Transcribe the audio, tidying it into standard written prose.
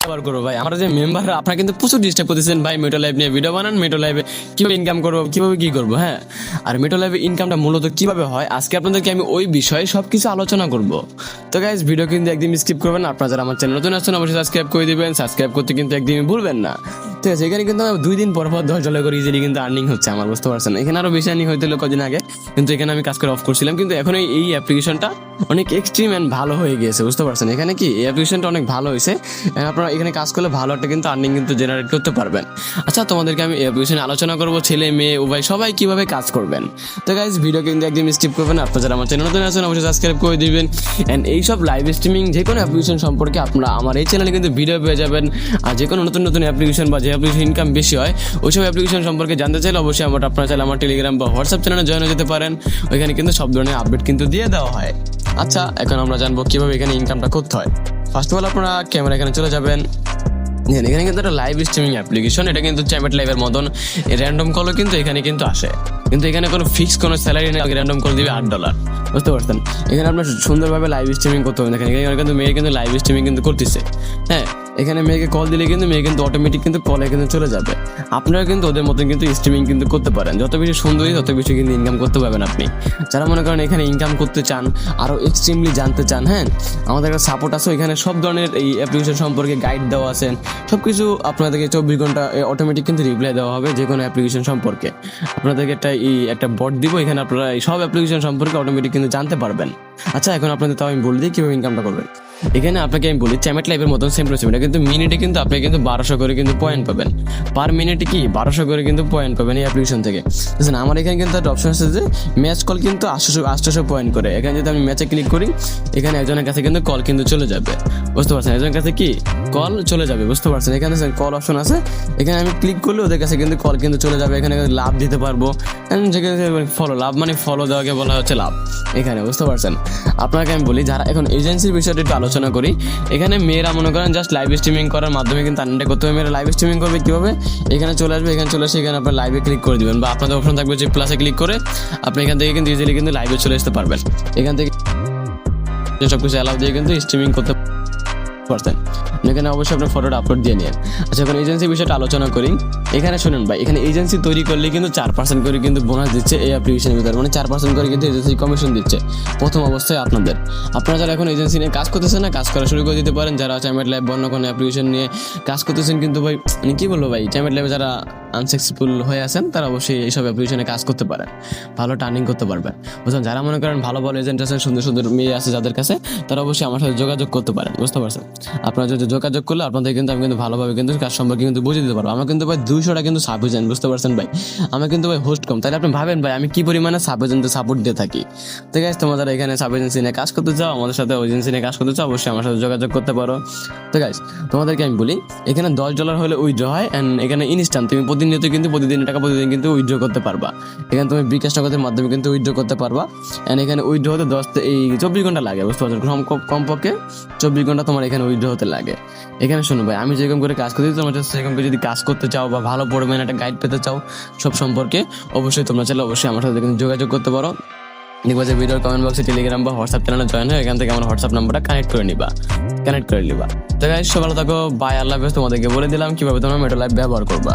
ব্যবহার করবো ভাই। আমরা যে মেম্বার আপনারা কিন্তু প্রচুর ডিস্টার্ব করতেছেন ভাই, মেটো লাইভ নিয়ে ভিডিও বানান, মেটো লাইভে কিভাবে ইনকাম করবো, কিভাবে কি করবো। হ্যাঁ, আর মেটো লাইভে ইনকামটা মূলত কিভাবে হয় আজকে আপনাদেরকে আমি ওই বিষয়ে সবকিছু আলোচনা করব। তো গাইজ ভিডিও কিন্তু একদম স্কিপ করবেন না। আপনারা যারা আমার চ্যানেল নতুন আসছেন অবশ্যই সাবস্ক্রাইব করে দিবেন, সাবস্ক্রাইব করতে কিন্তু একদমই ভুলবেন না। ঠিক আছে, এখানে কিন্তু 2 দিন পর পর $10 করে ইজিলি কিন্তু আর্নিং হচ্ছে আমার, বুঝতে পারছেন। এখানে আরো বেশি আর্নিং হইতে কদিন আগে, কিন্তু এখানে আমি কাজ করে অফ করছিলাম। কিন্তু এখন এই অ্যাপ্লিকেশনটা অনেক এক্সট্রিম এন্ড ভালো হয়ে গিয়েছে, বুঝতে পারছেন। এখানে কি এই অ্যাপ্লিকেশনটা অনেক ভালো হয়েছে, আপনারা এখানে কাজ করলে ভালো একটা কিন্তু আর্নিং কিন্তু জেনারেট করতে পারবেন। আচ্ছা, তোমাদেরকে আমি এই অ্যাপ্লিকেশনে আলোচনা করবো ছেলে মেয়ে উভয় সবাই কিভাবে কাজ করবেন। তো গাইজ ভিডিও কিন্তু একদম স্কিপ করবেন না। আপনারা যারা আমার চ্যানেল নতুন আছেন অবশ্যই সাবস্ক্রাইব করে দিবেন। এন্ড এইসব লাইভ স্ট্রিমিং যে কোনো অ্যাপ্লিকেশন সম্পর্কে আপনারা আমার এই চ্যানেলে কিন্তু ভিডিও পেয়ে যাবেন। আর যে কোনো নতুন নতুন অ্যাপ্লিকেশন বা যে অ্যাপ্লিকেশন ইনকাম বেশি হয় ওইসব অ্যাপ্লিকেশন সম্পর্কে জানতে চাইলে অবশ্যই আপনারা চাইলে আমার টেলিগ্রাম বা হোয়াটসঅ্যাপ চ্যানেলে জয়েন হয়ে যেতে পারেন। ওইখানে কিন্তু সব ধরনের আপডেট কিন্তু দিয়ে দেওয়া হয়। আচ্ছা, এখন আমরা জানবো কিভাবে এখানে ইনকামটা করতে হয়। ফার্স্ট অফ অল আপনারা ক্যামেরা এখানে চলে যাবেন। এখানে কিন্তু একটা লাইভ স্ট্রিমিং অ্যাপ্লিকেশন, এটা কিন্তু চ্যামেট লাইভের মতন র্যান্ডম কলও কিন্তু এখানে কিন্তু আসে, কিন্তু এখানে কোনো ফিক্স কোনো স্যালারি নেই। র্যান্ডম কল দিবে $8, বুঝতে পারছেন। এখানে আপনার সুন্দরভাবে লাইভ স্ট্রিমিং করতে হবে। দেখেন এখানে কিন্তু মেয়ে কিন্তু লাইভ স্ট্রিমিং কিন্তু করতেছে। হ্যাঁ, এখানে মেয়েকে কল দিলে কিন্তু মেয়ে কিন্তু অটোমেটিক কিন্তু কলে কিন্তু চলে যাবে। আপনারা কিন্তু ওদের মতন কিন্তু স্ট্রিমিং কিন্তু করতে পারেন। যত বেশি সুন্দরী তত বেশি কিন্তু ইনকাম করতে পারবেন আপনি। যারা মনে করেন এখানে ইনকাম করতে চান, আরও এক্সট্রিমলি জানতে চান, হ্যাঁ, আমাদের একটা সাপোর্ট আছে। এখানে সব ধরনের এই অ্যাপ্লিকেশন সম্পর্কে গাইড দেওয়া আছেন, সব কিছু আপনাদেরকে 24 ঘন্টা অটোমেটিক কিন্তু রিপ্লাই দেওয়া হবে যে কোনো অ্যাপ্লিকেশন সম্পর্কে। আপনাদেরকে একটা বট দিব, এখানে আপনারা এই সব অ্যাপ্লিকেশন সম্পর্কে অটোমেটিক কিন্তু জানতে পারবেন। আচ্ছা, এখন আপনাদের তাও আমি বলে দিই কীভাবে ইনকামটা করবেন। এখানে আপনাকে আমি বলি চ্যামেট লাইভের মতন সেম টু সেম, এটা কিন্তু মিনিটে কিন্তু আপনি কিন্তু 1200 করে কিন্তু পয়েন্ট পাবেন। পার মিনিটে কি 1200 করে কিন্তু পয়েন্ট পাবেন এই অ্যাপ্লিকেশন থেকে। বুঝলেন, আমার এখানে কিন্তু একটা অপশন আছে যে ম্যাচ কল কিন্তু 800 পয়েন্ট করে। এখানে যদি আমি ম্যাচে ক্লিক করি, এখানে একজনের কাছে কিন্তু কল কিন্তু চলে যাবে, বুঝতে পারছেন। একজনের কাছে কি কল চলে যাবে, বুঝতে পারছেন। এখানে কল অপশন আছে, এখানে আমি ক্লিক করলে ওদের কাছে কিন্তু কল কিন্তু চলে যাবে। এখানে লাভ দিতে পারবো, যেখানে ফলো, লাভ মানে ফলো দেওয়াকে বলা হচ্ছে লাভ এখানে, বুঝতে পারছেন। আপনাকে আমি বলি যারা এখন এজেন্সির বিষয়টা একটু আলোচনা করি। এখানে মেয়েরা মনে করেন জাস্ট লাইভ স্ট্রিমিং করার মাধ্যমে কিন্তু আর্নিংটা করতে হবে। মেয়েরা লাইভ স্ট্রিমিং করবে কীভাবে, এখানে চলে আসবে, এখানে চলে আসে এখানে আপনার লাইভে ক্লিক করে দিবেন, বা আপনাদের অপশন থাকবে যে প্লাসে ক্লিক করে আপনি এখান থেকে কিন্তু ইজিলি কিন্তু লাইভে চলে আসতে পারবেন। এখান থেকে সব কিছু অ্যালাউ দিয়ে কিন্তু স্ট্রিমিং করতে পারতেন। এখানে অবশ্যই আপনার ফটোটা আপলোড দিয়ে নিন। আচ্ছা, এখন এজেন্সির বিষয়টা আলোচনা করি। এখানে শুনুন ভাই, এখানে এজেন্সি তৈরি করলে কিন্তু 4% করে কিন্তু বোনাস দিচ্ছে এই অ্যাপ্লিকেশনের ভিতরে, মানে 4% করে কিন্তু এজেন্সি কমিশন দিচ্ছে প্রথম অবস্থায় আপনাদের। আপনারা যারা এখন এজেন্সি নিয়ে কাজ করতেছেন না, কাজ করা শুরু করে দিতে পারেন। যারা চ্যামেট লাইভ বন্য কোনো অ্যাপ্লিকেশন নিয়ে কাজ করতেছেন, কিন্তু ভাই মানে কী বলবো ভাই, চ্যামেট লাইভে যারা আনসাকসেসফুল হয়ে আছেন তারা অবশ্যই এইসব অ্যাপ্লিকেশনে কাজ করতে পারেন, ভালো টার্নিং করতে পারবেন। বুঝলেন, যারা মনে করেন ভালো ভালো এজেন্ট আছে, সুন্দর সুন্দর মেয়ে আছে যাদের কাছে, তারা অবশ্যই আমার সাথে যোগাযোগ করতে পারেন, বুঝতে পারছেন। আপনারা যদি যোগাযোগ করলে আপনাদের কিন্তু আমি কিন্তু ভালোভাবে কিন্তু কাজ সম্পর্কে কিন্তু বুঝিয়ে দিতে পারবো। আমার কিন্তু ভাই 200টা কিন্তু সাব এজেন্ট, বুঝতে পারছেন ভাই। আমার কিন্তু ভাই হোস্ট কম, তাহলে আপনি ভাবেন ভাই আমি কি পরিমাণে সাব এজেন্টে সাপোর্ট দিয়ে থাকি। ঠিক আছে, তোমরা যারা এখানে সাব এজেন্সি নিয়ে কাজ করতে চাও, আমাদের সাথে এজেন্সি নিয়ে কাজ করতে চাও, অবশ্যই আমার সাথে যোগাযোগ করতে পারো। ঠিক আছে, তোমাদেরকে আমি বলি এখানে $10 হলে উইথড্র হয়। অ্যান্ড এখানে ইনস্ট্যান্ট তুমি প্রতিনিয়ত কিন্তু প্রতিদিন কিন্তু উইথড্র করতে পারবা। এখানে তুমি বিকাশ নগদের মাধ্যমে কিন্তু উইথড্র করতে পারবা। অ্যান্ড এখানে উইথড্র হতে 24 ঘন্টা লাগে, বুঝতে পারছো। কমপক্ষে 24 ঘন্টা তোমার এখানে উইথড্র হতে লাগে। এখানে শোনো ভাই, আমি যেরকম করে কাজ করতে তোমার সেরকম করে যদি কাজ করতে চাও বা ভালো পরিমাণে একটা গাইড পেতে চাও সব সম্পর্কে, অবশ্যই তোমরা চাইলে অবশ্যই আমার সাথে কিন্তু যোগাযোগ করতে পারো। দেখবা যে ভিডিওর কমেন্ট বক্সে টেলিগ্রাম বা হোয়াটসঅ্যাপ চ্যানেলে জয়েন হয়ে এখান থেকে আমার হোয়াটসঅ্যাপ নাম্বারটা কানেক্ট করে নিবা। তো গাইস, সব ভালো থাকো, বাই, আল্লাহ হাফেজ। তোমাদেরকে বলে দিলাম কিভাবে তোমরা মেটো লাইভ ব্যবহার করবা।